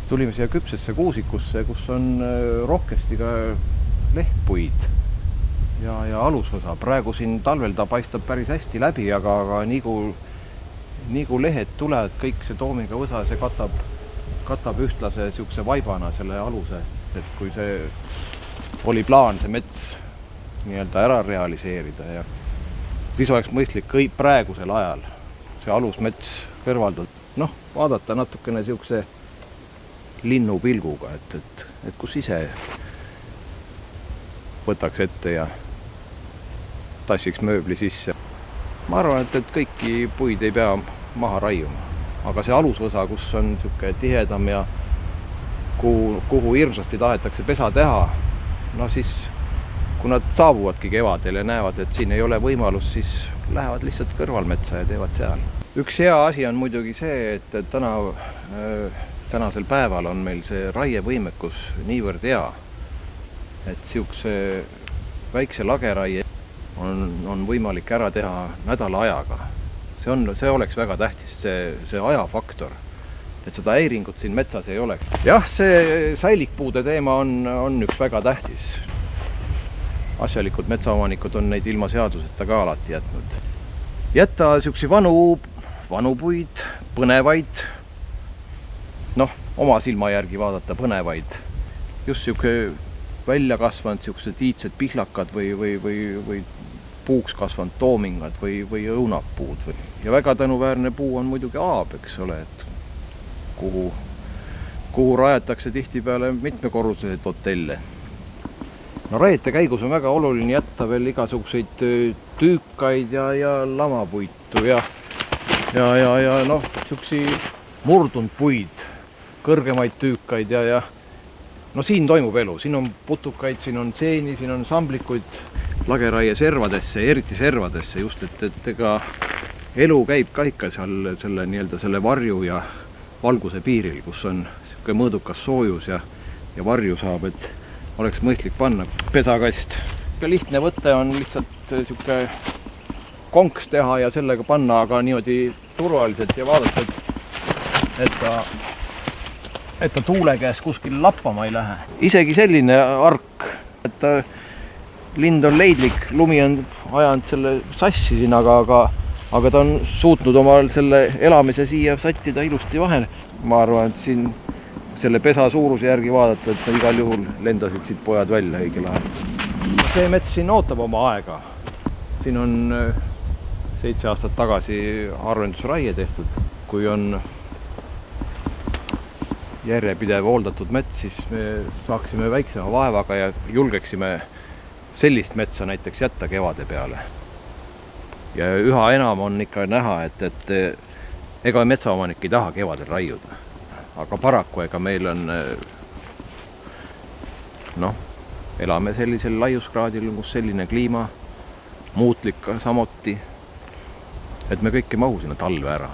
Tulime siia küpsesse kuusikusse, kus on rohkesti ka lehtpuid ja alusosa. Praegu siin talvel ta paistab päris hästi läbi, aga nii kui lehed tulevad, kõik see toomiga võsa, see katab ühtlase siukse vaibana selle aluse. Et kui see oli plaan see mets nii-öelda ära realiseerida ja siis oleks mõistlik praegusel ajal see alusmets kõrvaldada. Noh, vaadata natukene siukse linnupilguga, et kus ise võtaks ette ja tassiks mööbli sisse. Ma arvan, et kõiki puid ei pea maha raiuma, aga see alusosa, kus on siuke tihedam ja kuhu hirmsasti tahetakse pesa teha, no siis kui nad saabuvadki kevadel ja näevad, et siin ei ole võimalust, siis lähevad lihtsalt kõrvalmetsa ja teevad seal. Üks hea asi on muidugi see, et tänasel päeval on meil see raievõimekus niivõrd hea, et siukse väikse lageraie on võimalik ära teha nädala ajaga. See oleks väga tähtis, see ajafaktor, et seda häiringut siin metsas ei oleks. Jah, see säilikpuude teema on üks väga tähtis. Asjalikud metsaomanikud on neid ilma seaduseta ka alati jätnud. Jätta siuksi vanu puid, põnevaid, oma silma järgi vaadata põnevaid, just siuke välja kasvanud siuksed iidsed pihlakad või puuks kasvanud toomingad või õunapuud. Ja väga tänuväärne puu on muidugi aab, eks ole, et kuhu rajatakse tihtipeale mitmekorruseid hotelle. No raiete käigus on väga oluline jätta veel igasuguseid tüükaid ja lamapuitu ja siuksi murdunud puid, kõrgemaid tüükaid ja siin toimub elu, siin on putukaid, siin on seeni, siin on samblikuid lageraie servadesse, eriti servadesse just, et ega elu käib ka ikka selle varju ja valguse piiril, kus on siuke mõõdukas soojus ja varju saab, et oleks mõistlik panna pesakast. Lihtne võte on lihtsalt siuke konks teha ja sellega panna, aga niimoodi turvaliselt ja vaadata, et ta tuule käes kuskil lappama ei lähe. Isegi selline ark, et lind on leidlik, lumi on ajanud selle sassi siin, aga ta on suutnud omal selle elamise siia sattida ilusti vahel. Ma arvan, et siin selle pesa suuruse järgi vaadata, et igal juhul lendasid siit pojad välja õigel ajal. See mets siin ootab oma aega. Siin on 7 aastat tagasi harvendusraie tehtud. Kui on järjepidev hooldatud mets, siis me saaksime väiksema vaevaga ja julgeksime sellist metsa näiteks jätta kevade peale. Ja üha enam on ikka näha, et ega metsaomanik ei taha kevadel raiuda. Aga paraku ega meil on, elame sellisel laiuskraadil, kus selline kliima, muutlik samuti, et me kõik ei mahu sinna talve ära.